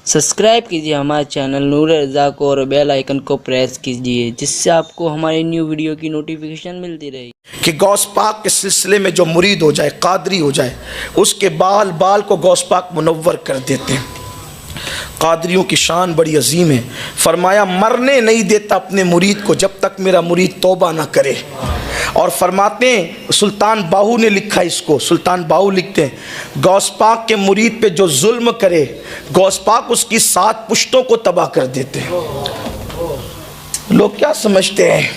Subscribe कीजिए हमारे channel नूर रज़ा को और बेल आइकन को प्रेस कीजिए, जिससे आपको हमारी न्यू वीडियो की नोटिफिकेशन मिलती रहे। कि गौस पाक के सिलसिले में जो मुरीद हो जाए, कादरी हो जाए, उसके बाल बाल को गौस पाक मुनव्वर कर देते हैं। कादरियों की शान बड़ी अजीम है। फरमाया मरने नहीं देता अपने मुरीद को जब तक मेरा मुरीद तौबा ना करे। और फरमाते हैं, सुल्तान बाहू ने लिखा इसको, सुल्तान बाहू लिखते हैं, गौस पाक के मुरीद पे जो जुल्म करे गौस पाक उसकी 7 पुश्तों को तबाह कर देते हैं। लोग क्या समझते हैं,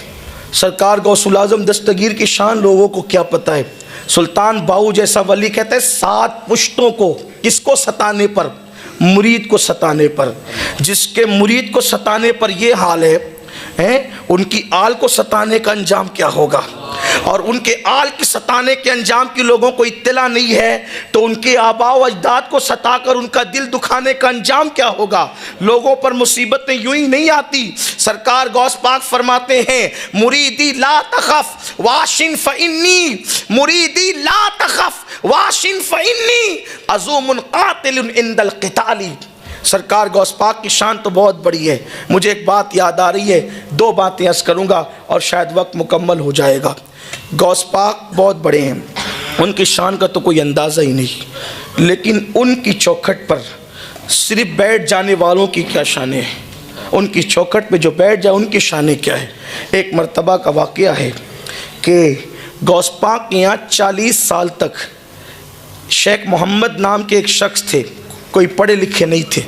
सरकार गौसुल आज़म दस्तगीर की शान लोगों को क्या पता है। सुल्तान बाहू जैसा वली कहते हैं 7 पुश्तों को, किसको सताने पर? मुरीद को सताने पर। जिसके मुरीद को सताने पर ये हाल है, उनकी आल को सताने का अंजाम क्या होगा। और उनके आल की सताने के अंजाम की लोगों को इत्तला नहीं है तो उनके आबा व अजदाद को सताकर उनका दिल दुखाने का अंजाम क्या होगा। लोगों पर मुसीबतें यूं ही नहीं आती। सरकार गौस पाक फरमाते हैं, मुरीदी ला तखफ वाशिन फइन्नी, मुरीदी ला तखफ वाशिन फइन्नी अज़ूमुन कातिलुन इंदल क़िताली। सरकार गौस पाक की शान तो बहुत बड़ी है। मुझे एक बात याद आ रही है, 2 बातें अर्ज़ करूँगा और शायद वक्त मुकम्मल हो जाएगा। गौस पाक बहुत बड़े हैं, उनकी शान का तो कोई अंदाज़ा ही नहीं, लेकिन उनकी चौखट पर सिर्फ बैठ जाने वालों की क्या शान है, उनकी चौखट पे जो बैठ जाए उनकी शान क्या है। एक मरतबा का वाक़या है कि गौस पाक के यहाँ 40 साल तक शेख मोहम्मद नाम के एक शख्स थे, कोई पढ़े लिखे नहीं थे।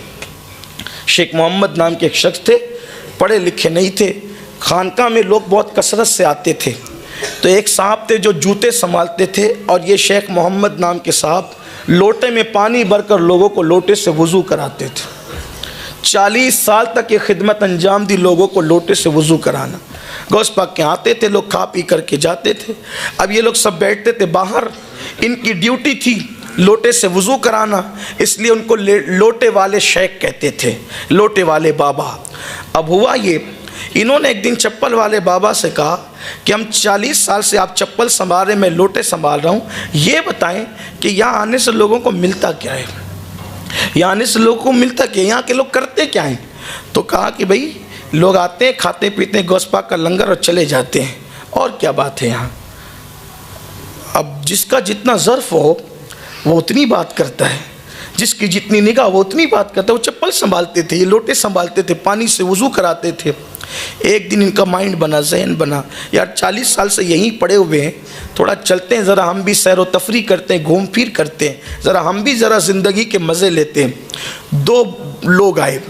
शेख मोहम्मद नाम के एक शख्स थे, पढ़े लिखे नहीं थे। खानका में लोग बहुत कसरत से आते थे, तो एक साहब थे जो जूते संभालते थे और ये शेख मोहम्मद नाम के साहब लोटे में पानी भरकर लोगों को लोटे से वज़ू कराते थे। 40 साल तक ये खिदमत अंजाम दी, लोगों को लोटे से वज़ू कराना। गौस पाक के आते थे लोग, खा पी करके जाते थे। अब ये लोग सब बैठते थे बाहर, इनकी ड्यूटी थी लोटे से वज़ू कराना, इसलिए उनको लोटे वाले शेख कहते थे, लोटे वाले बाबा। अब हुआ ये, इन्होंने एक दिन चप्पल वाले बाबा से कहा कि हम 40 साल से आप चप्पल संभाल रहे, मैं लोटे संभाल रहा हूँ, ये बताएं कि यहाँ आने से लोगों को मिलता क्या है, यहाँ आने से लोगों को मिलता क्या, यहाँ के लोग करते क्या हैं। तो कहा कि भाई लोग आते हैं, खाते पीते हैं गौस पाक का लंगर और चले जाते हैं, और क्या बात है यहाँ। अब जिसका जितना ज़र्फ हो वो उतनी बात करता है, जिसकी जितनी निगाह वो उतनी बात करता है। वो चप्पल संभालते थे, ये लोटे संभालते थे, पानी से वज़ू कराते थे। एक दिन इनका माइंड बना, जहन बना, यार 40 साल से यहीं पड़े हुए हैं, थोड़ा चलते हैं, ज़रा हम भी सैर व तफरी करते हैं, घूम फिर करते हैं, ज़रा हम भी ज़रा ज़िंदगी के मज़े लेते हैं। 2 लोग आए,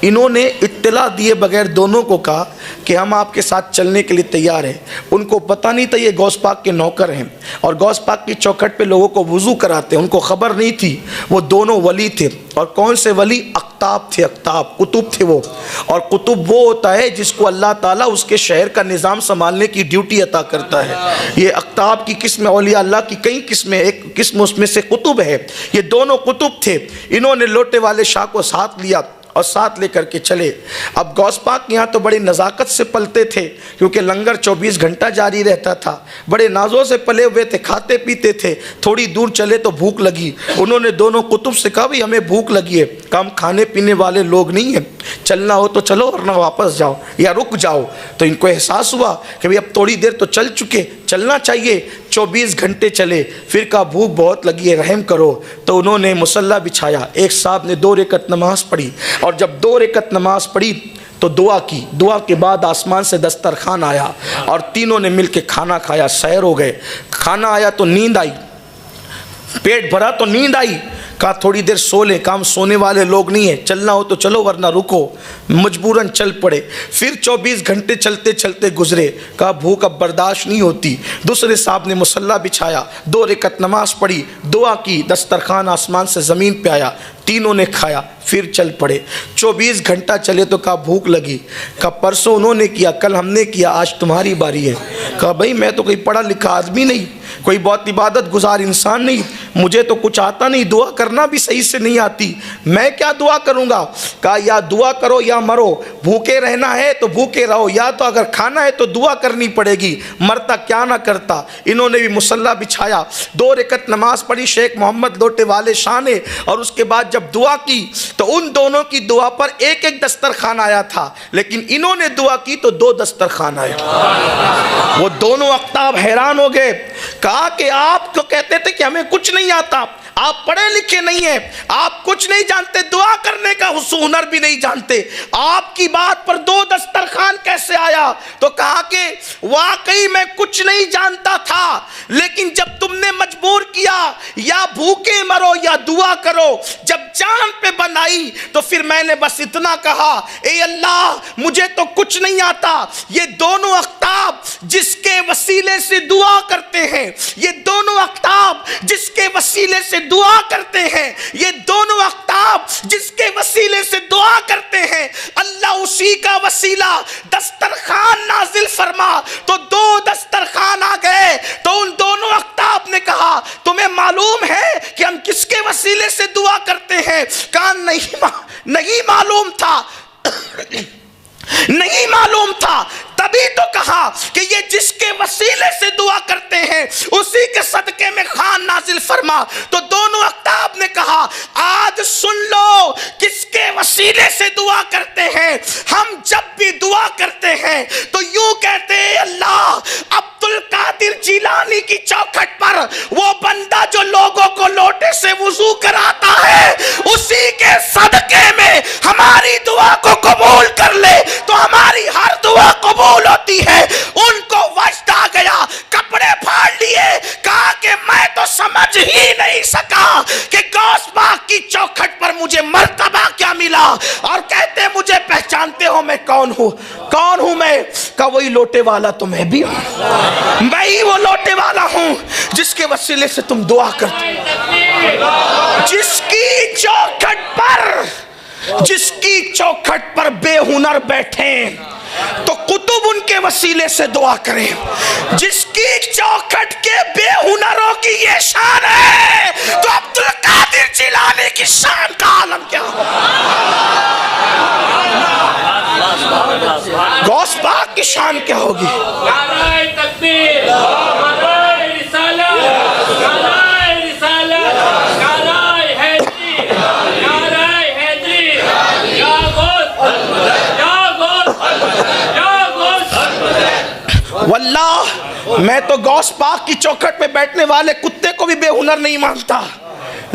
इन्होंने इत्तला दिए बगैर दोनों को कहा कि हम आपके साथ चलने के लिए तैयार हैं। उनको पता नहीं था ये गौस पाक के नौकर हैं और गौस पाक की चौखट पे लोगों को वज़ू कराते हैं, उनको ख़बर नहीं थी। वो दोनों वली थे, और कौन से वली? अख्ताब थे, अख्ताब कुतुब थे वो। और कुतुब वो होता है जिसको अल्लाह ताला उसके शहर का निज़ाम संभालने की ड्यूटी अता करता है। ये अख्ताब की किस्म औलिया अल्लाह की कई किस्में, एक किस्म उसमें से कुतुब है। ये दोनों कुतुब थे। इन्होंने लोटे वाले शाह को साथ लिया और साथ लेकर के चले। अब गौस पाक यहाँ तो बड़ी नज़ाकत से पलते थे, क्योंकि लंगर 24 घंटा जारी रहता था। बड़े नाजों से पले हुए थे, खाते पीते थे। थोड़ी दूर चले तो भूख लगी। उन्होंने दोनों कुतुब से कहा, भाई हमें भूख लगी है, काम खाने पीने वाले लोग नहीं हैं, चलना हो तो चलो वरना वापस जाओ या रुक जाओ। तो इनको एहसास हुआ कि भाई अब थोड़ी देर तो चल चुके, चलना चाहिए। 24 घंटे चले, फिर कहा भूख बहुत लगी है, रहम करो। तो उन्होंने मुसल्ला बिछाया, एक साहब ने 2 रकात नमाज पढ़ी, और जब 2 रकात नमाज पढ़ी तो दुआ की। दुआ के बाद आसमान से दस्तरखान आया और तीनों ने मिल के खाना खाया, सैर हो गए। खाना आया तो नींद आई, पेट भरा तो नींद आई। कहा थोड़ी देर सो लें, काम सोने वाले लोग नहीं है, चलना हो तो चलो वरना रुको। मजबूरन चल पड़े। फिर 24 घंटे चलते चलते गुजरे। कहा भूख अब बर्दाश्त नहीं होती। दूसरे साहब ने मुसल्ला बिछाया, 2 रकात नमाज पढ़ी, दुआ की, दस्तरखान आसमान से ज़मीन पे आया, तीनों ने खाया, फिर चल पड़े। 24 घंटा चले तो कहा भूख लगी। कहा परसों उन्होंने किया, कल हमने किया, आज तुम्हारी बारी है। कहा भाई मैं तो कोई पढ़ा लिखा आदमी नहीं, कोई बहुत इबादत गुजार इंसान नहीं, मुझे तो कुछ आता नहीं, दुआ करना भी सही से नहीं आती, मैं क्या दुआ करूँगा। कहा या दुआ करो या मरो, भूखे रहना है तो भूखे रहो, या तो अगर खाना है तो दुआ करनी पड़ेगी, मरता क्या ना करता। इन्होंने भी मुसल्ला बिछाया, 2 रकत नमाज पढ़ी शेख मोहम्मद लोटे वाले शाह ने, और उसके बाद जब दुआ की तो उन दोनों की दुआ पर एक एक दस्तरखान आया था, लेकिन इन्होंने दुआ की तो 2 दस्तरखान आए। वो दोनों अख्ताब हैरान हो गए, कहा कि आप तो कहते थे कि हमें कुछ नहीं आता, आप पढ़े लिखे नहीं हैं, आप कुछ नहीं जानते, दुआ करने का हुनर भी नहीं जानते, आपकी बात पर 2 दस्तरखान कैसे आया। तो कहा कि वाकई मैं कुछ नहीं जानता था, लेकिन जब तुमने मजबूर किया या भूखे मरो या दुआ करो, जब जान पे बनाई तो फिर मैंने बस इतना कहा, ए अल्लाह मुझे तो कुछ नहीं आता। ये दोनों अख्ताब जिसके वसीले से दुआ करते हैं, ये दोनों अख्ताब जिसके वसीले से दुआ करते हैं, ये दोनों अख्ताब जिसके वसीले से दुआ करते हैं, अल्लाह उसी का वसीला दस्तरखान नाजिल फरमा। तो 2 दस्तरखान आ गए। तो उन दोनों अख्ताब ने कहा तुम्हें मालूम है कि हम किसके वसीले से दुआ करते हैं। कहा नहीं मालूम था नहीं मालूम था। तभी तो कहा कि ये जिसके वसीले से दुआ करते हैं उसी के सदके में खान नाजिल फरमा। तो दोनों अख्ताब ने कहा आज सुन लो किसके वसीले से दुआ करते हैं। हम जब भी दुआ करते हैं तो यूं कहते हैं अल्लाह अब्दुल कादिर जिलानी की चौखट पर वो बंदा जो लोगों को लोटे से वुजू कराता है, उसी के सदके में हमारी दुआ को कबूल कर ले तो हमारी हर दुआ कबूल होती है। उनको वजद आ गया, कपड़े फाड़ लिए, कहा कि मैं तो समझ ही नहीं सका कि गौस बाग की चौखट पर मुझे मर्तबा क्या मिला। और कहते मुझे पहचानते हो मैं कौन हूं? कौन हूं मैं? का वही लोटे वाला तो मैं भी हूं, मैं ही वो लोटे वाला हूं जिसके वसीले से तुम दुआ करते, जिसकी चौखट पर बेहुनर बैठे तो कुतुब उनके वसीले से दुआ करें। जिसकी चौखट के बेहुनरों की ये शान है तो अब्दुल कादिर जिलानी की शान का आलम क्या हो। गौस बाग की शान क्या होगी। वल्लाह मैं तो गौस पाक की चौखट पे बैठने वाले कुत्ते को भी बेहुनर नहीं मानता,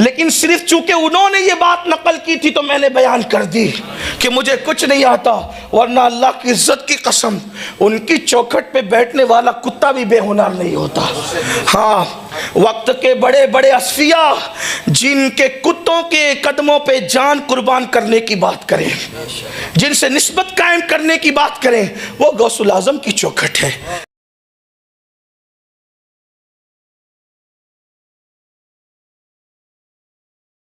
लेकिन सिर्फ चूंकि उन्होंने ये बात नकल की थी तो मैंने बयान कर दी कि मुझे कुछ नहीं आता। वरना अल्लाह की इज्जत की कसम उनकी चौखट पे बैठने वाला कुत्ता भी बेहुनर नहीं होता। हाँ, वक्त के बड़े बड़े असफिया जिनके कुत्तों के कदमों पे जान कुर्बान करने की बात करें, जिनसे निस्बत कायम करने की बात करें, वो गौसुल आजम की चौखट है।